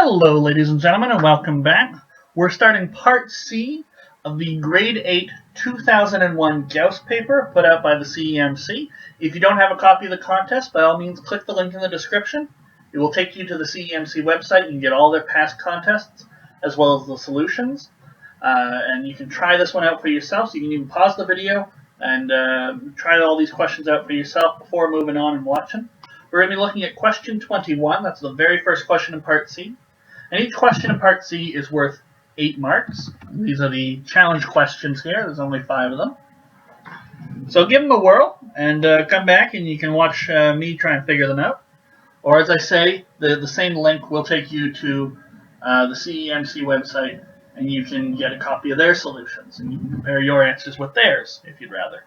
Hello, ladies and gentlemen, and welcome back. We're starting Part C of the Grade 8 2001 Gauss paper put out by the CEMC. If you don't have a copy of the contest, by all means, click the link in the description. It will take you to the CEMC website. You can get all their past contests as well as the solutions. And you can try this one out for yourself. So you can even pause the video and try all these questions out for yourself before moving on and watching. We're going to be looking at question 21. That's the very first question in Part C. And each question in Part C is worth 8 marks. These are the challenge questions here. There's only 5 of them. So give them a whirl and come back and you can watch me try and figure them out. Or as I say, the same link will take you to the CEMC website and you can get a copy of their solutions. And you can compare your answers with theirs if you'd rather.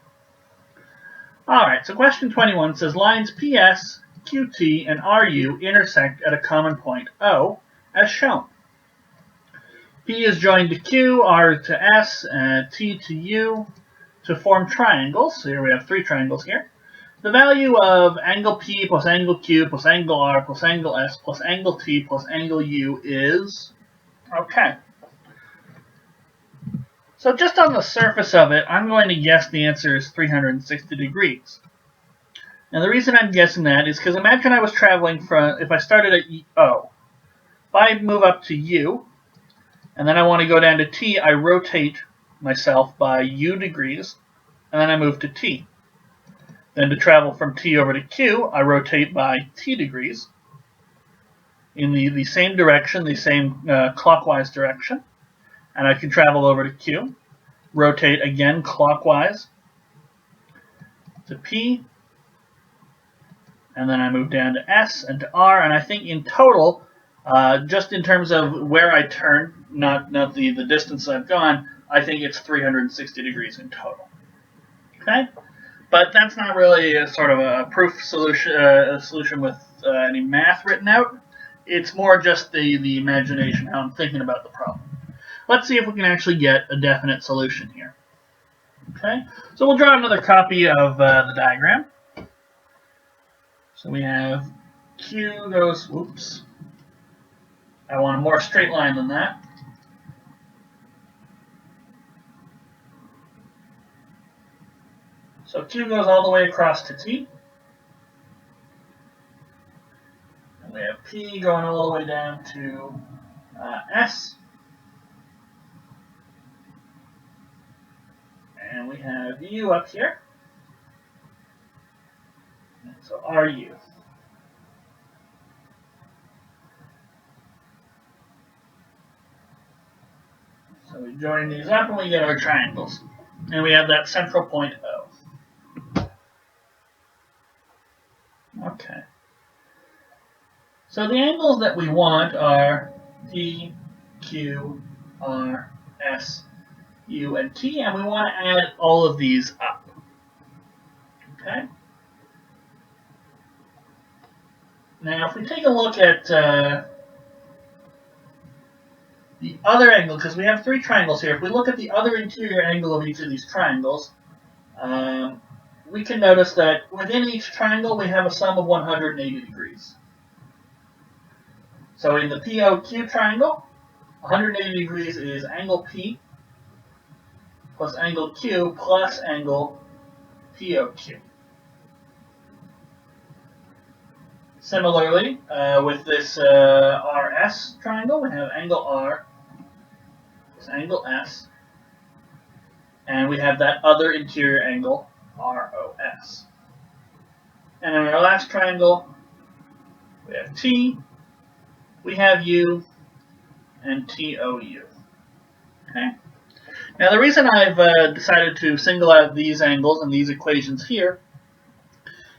Alright, so question 21 says lines PS, QT, and RU intersect at a common point O, as shown. P is joined to Q, R to S, T to U to form triangles. So here we have 3 triangles here. The value of angle P plus angle Q plus angle R plus angle S plus angle T plus angle U is... Okay. So just on the surface of it, I'm going to guess the answer is 360 degrees. Now the reason I'm guessing that is because imagine I was traveling from, if I started at O, if I move up to U, and then I want to go down to T, I rotate myself by U degrees, and then I move to T. Then to travel from T over to Q, I rotate by T degrees in the same direction, the same clockwise direction. And I can travel over to Q, rotate again clockwise to P, and then I move down to S and to R, and I think in total, just in terms of where I turn, not the distance I've gone, I think it's 360 degrees in total. Okay? But that's not really a sort of a proof solution, a solution with any math written out. It's more just the imagination, how I'm thinking about the problem. Let's see if we can actually get a definite solution here. Okay, so we'll draw another copy of the diagram. So we have Q goes, whoops, I want a more straight line than that. So Q goes all the way across to T. And we have P going all the way down to S. And we have U up here. And so RU. So we join these up and we get our triangles. And we have that central point O. Okay. So the angles that we want are P, Q, R, S, U, and T, and we want to add all of these up. Okay? Now, if we take a look at the other angle, because we have 3 triangles here, if we look at the other interior angle of each of these triangles, we can notice that within each triangle we have a sum of 180 degrees. So in the POQ triangle, 180 degrees is angle P plus angle Q plus angle POQ. Similarly, with this RS triangle, we have angle R plus angle S, and we have that other interior angle, ROS. And in our last triangle, we have T, we have U, and TOU. Okay? Now the reason I've decided to single out these angles and these equations here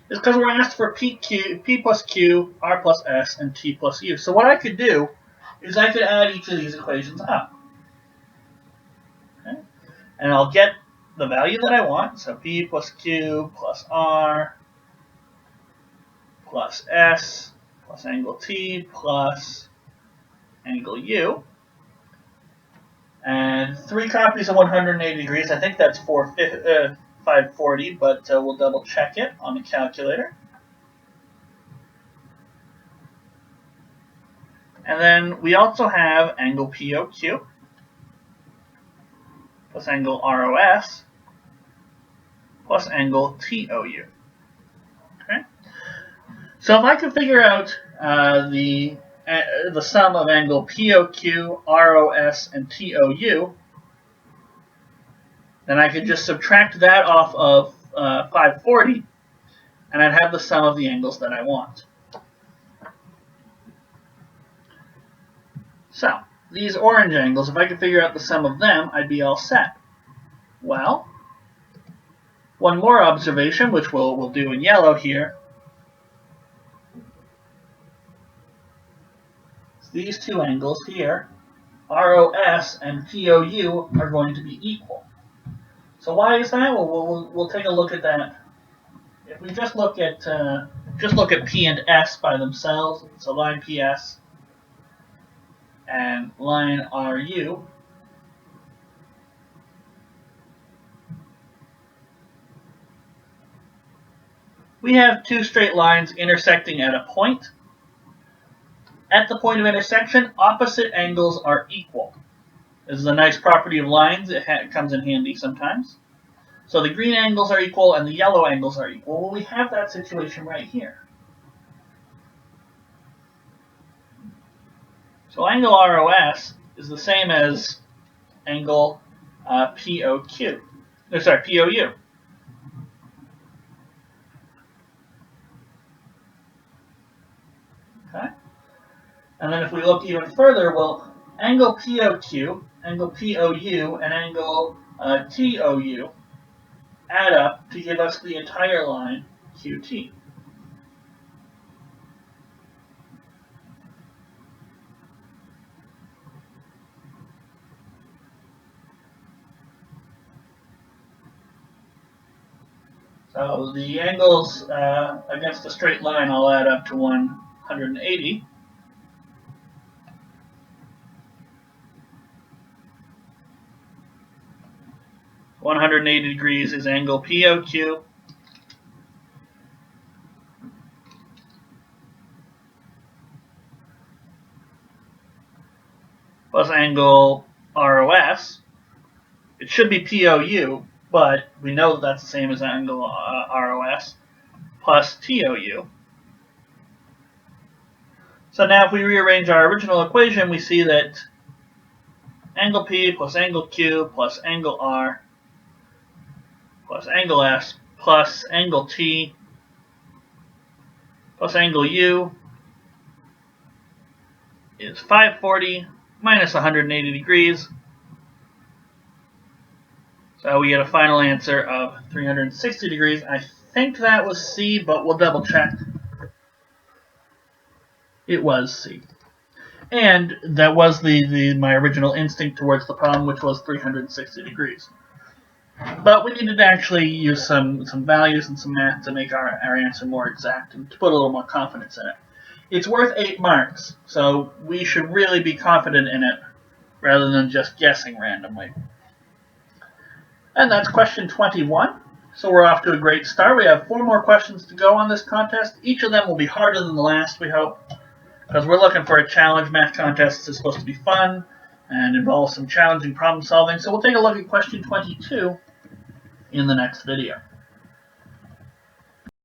is because we're asked for P plus Q, R plus S, and T plus U. So what I could do is I could add each of these equations up. Okay? And I'll get the value that I want. So P plus Q plus R plus S plus angle T plus angle U. And 3 copies of 180 degrees. I think that's 540, but we'll double check it on the calculator. And then we also have angle POQ plus angle ROS plus angle TOU. Okay. So if I can figure out the sum of angle POQ, ROS, and TOU, then I could just subtract that off of 540, and I'd have the sum of the angles that I want. So, these orange angles, if I could figure out the sum of them, I'd be all set. Well, one more observation, which we'll do in yellow here. These two angles here, ROS and TOU, are going to be equal. So why is that? Well, we'll take a look at that. If we just look at P and S by themselves, so line PS and line RU, we have two straight lines intersecting at a point. At the point of intersection, opposite angles are equal. This is a nice property of lines. It comes in handy sometimes. So the green angles are equal and the yellow angles are equal. Well, we have that situation right here. So angle ROS is the same as angle POU. Okay. And then if we look even further, well, angle POQ, angle POU, and angle TOU add up to give us the entire line QT. So the angles against a straight line all add up to 180. So 180 degrees is angle POQ. Plus angle ROS. It should be POU, but we know that that's the same as angle ROS plus TOU. So now if we rearrange our original equation, we see that angle P plus angle Q plus angle R plus angle S plus angle T plus angle U is 540 minus 180 degrees. So we get a final answer of 360 degrees. I think that was C, but we'll double check. It was C. And that was my original instinct towards the problem, which was 360 degrees. But we needed to actually use some values and some math to make our answer more exact and to put a little more confidence in it. It's worth 8 marks, so we should really be confident in it rather than just guessing randomly. And that's question 21. So we're off to a great start. We have 4 more questions to go on this contest. Each of them will be harder than the last, we hope, because we're looking for a challenge. Math contests is supposed to be fun and involve some challenging problem solving. So we'll take a look at question 22 in the next video.